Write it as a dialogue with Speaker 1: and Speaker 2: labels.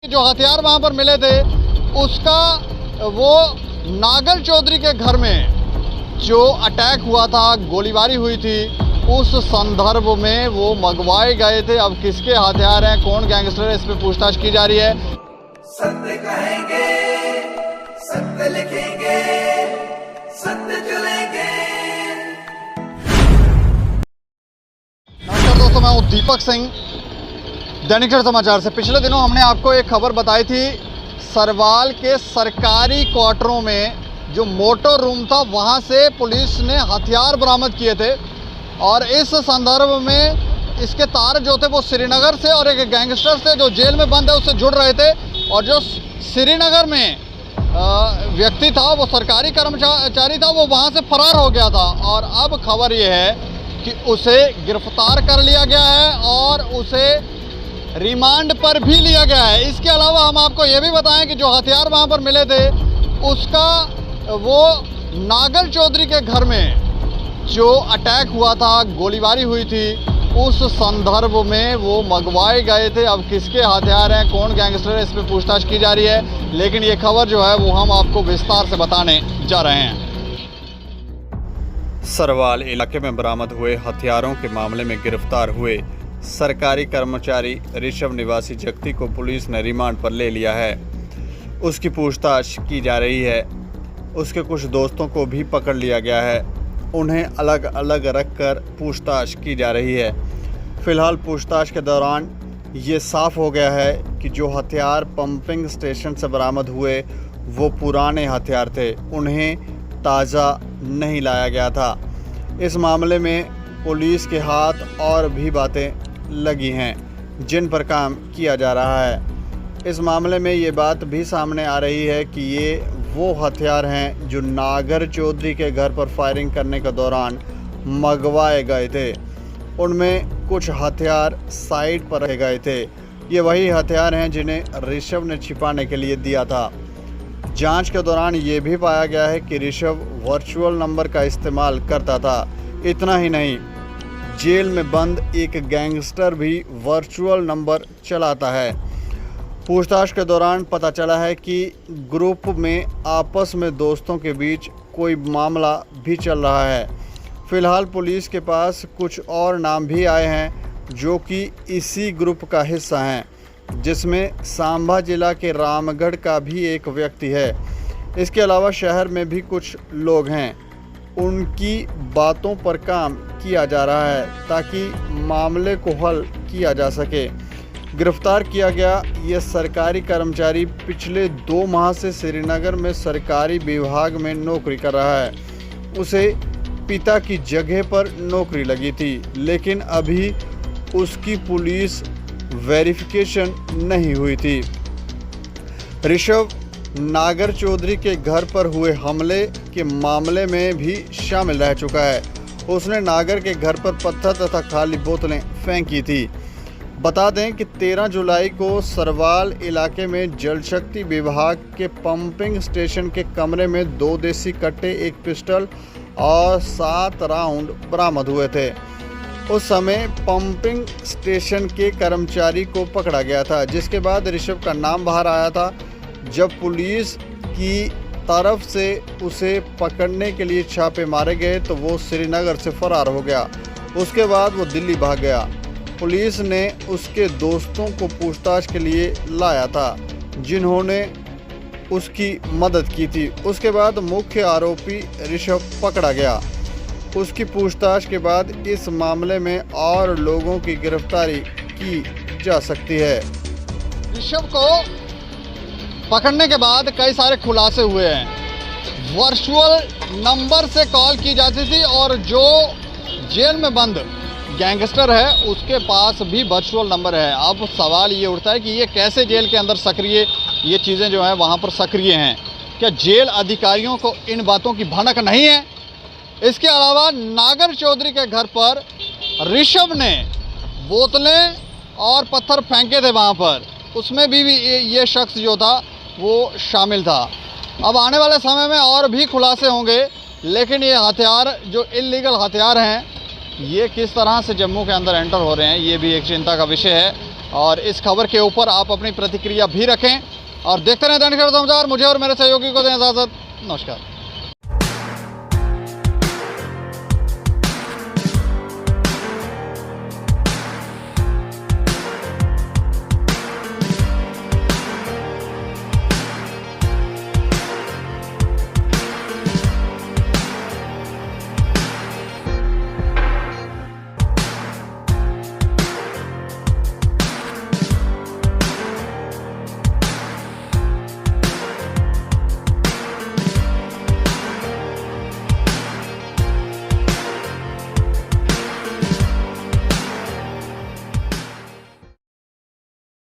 Speaker 1: जो हथियार वहां पर मिले थे उसका वो नागर चौधरी के घर में जो अटैक हुआ था, गोलीबारी हुई थी, उस संदर्भ में वो मंगवाए गए थे। अब किसके हथियार हैं, कौन गैंगस्टर है, इस पे पूछताछ की जा रही है।
Speaker 2: सत्य कहेंगे, सत्य लिखेंगे, सत्य चलेंगे।
Speaker 1: नमस्कार दोस्तों, मैं हूँ दीपक सिंह, दैनिक सवेरा समाचार से। पिछले दिनों हमने आपको एक खबर बताई थी, सरवाल के सरकारी क्वार्टरों में जो मोटर रूम था वहाँ से पुलिस ने हथियार बरामद किए थे और इस संदर्भ में इसके तार जो थे वो श्रीनगर से और एक गैंगस्टर से जो जेल में बंद है उससे जुड़ रहे थे। और जो श्रीनगर में व्यक्ति था वो सरकारी कर्मचारी था, वो वहाँ से फरार हो गया था और अब खबर ये है कि उसे गिरफ्तार कर लिया गया है और उसे रिमांड पर भी लिया गया है। इसके अलावा हम आपको ये भी बताएं कि जो हथियार वहाँ पर मिले थे उसका वो नागर चौधरी के घर में जो अटैक हुआ था, गोलीबारी हुई थी, उस संदर्भ में वो मंगवाए गए थे। अब किसके हथियार हैं, कौन गैंगस्टर है, इस पर पूछताछ की जा रही है। लेकिन ये खबर जो है वो हम आपको विस्तार से बताने जा रहे हैं। सरवाल इलाके में बरामद हुए हथियारों के मामले में गिरफ्तार हुए सरकारी कर्मचारी ऋषभ निवासी जगती को पुलिस ने रिमांड पर ले लिया है। उसकी पूछताछ की जा रही है। उसके कुछ दोस्तों को भी पकड़ लिया गया है, उन्हें अलग अलग रखकर पूछताछ की जा रही है। फिलहाल पूछताछ के दौरान ये साफ हो गया है कि जो हथियार पंपिंग स्टेशन से बरामद हुए वो पुराने हथियार थे, उन्हें ताज़ा नहीं लाया गया था। इस मामले में पुलिस के हाथ और भी बातें लगी हैं जिन पर काम किया जा रहा है। इस मामले में ये बात भी सामने आ रही है कि ये वो हथियार हैं जो नागर चौधरी के घर पर फायरिंग करने के दौरान मंगवाए गए थे। उनमें कुछ हथियार साइड पर रखे गए थे। ये वही हथियार हैं जिन्हें ऋषभ ने छिपाने के लिए दिया था। जांच के दौरान ये भी पाया गया है कि ऋषभ वर्चुअल नंबर का इस्तेमाल करता था। इतना ही नहीं, जेल में बंद एक गैंगस्टर भी वर्चुअल नंबर चलाता है। पूछताछ के दौरान पता चला है कि ग्रुप में आपस में दोस्तों के बीच कोई मामला भी चल रहा है। फिलहाल पुलिस के पास कुछ और नाम भी आए हैं जो कि इसी ग्रुप का हिस्सा हैं, जिसमें सांबा जिला के रामगढ़ का भी एक व्यक्ति है। इसके अलावा शहर में भी कुछ लोग हैं, उनकी बातों पर काम किया जा रहा है ताकि मामले को हल किया जा सके। गिरफ्तार किया गया ये सरकारी कर्मचारी पिछले 2 माह से श्रीनगर में सरकारी विभाग में नौकरी कर रहा है। उसे पिता की जगह पर नौकरी लगी थी, लेकिन अभी उसकी पुलिस वेरिफिकेशन नहीं हुई थी। ऋषभ नागर चौधरी के घर पर हुए हमले के मामले में भी शामिल रह चुका है। उसने नागर के घर पर पत्थर तथा खाली बोतलें फेंकी थी। बता दें कि 13 जुलाई को सरवाल इलाके में जल शक्ति विभाग के पंपिंग स्टेशन के कमरे में 2 देसी कट्टे, एक पिस्टल और 7 राउंड बरामद हुए थे। उस समय पंपिंग स्टेशन के कर्मचारी को पकड़ा गया था, जिसके बाद ऋषभ का नाम बाहर आया था। जब पुलिस की तरफ से उसे पकड़ने के लिए छापे मारे गए तो वो श्रीनगर से फरार हो गया। उसके बाद वो दिल्ली भाग गया। पुलिस ने उसके दोस्तों को पूछताछ के लिए लाया था, जिन्होंने उसकी मदद की थी। उसके बाद मुख्य आरोपी ऋषभ पकड़ा गया। उसकी पूछताछ के बाद इस मामले में और लोगों की गिरफ्तारी की जा सकती है। ऋषभ को पकड़ने के बाद कई सारे खुलासे हुए हैं। वर्चुअल नंबर से कॉल की जाती थी और जो जेल में बंद गैंगस्टर है उसके पास भी वर्चुअल नंबर है। अब सवाल ये उठता है कि ये कैसे जेल के अंदर सक्रिय, ये चीज़ें जो हैं वहाँ पर सक्रिय हैं। क्या जेल अधिकारियों को इन बातों की भनक नहीं है? इसके अलावा नागर चौधरी के घर पर ऋषभ ने बोतलें और पत्थर फेंके थे वहाँ पर, उसमें भी ये शख्स जो था वो शामिल था। अब आने वाले समय में और भी खुलासे होंगे, लेकिन ये हथियार जो इल्लीगल हथियार हैं ये किस तरह से जम्मू के अंदर एंटर हो रहे हैं ये भी एक चिंता का विषय है। और इस खबर के ऊपर आप अपनी प्रतिक्रिया भी रखें और देखते रहें दैनिक सवेरा समाचार। मुझे और मेरे सहयोगी को दें इजाज़त। नमस्कार।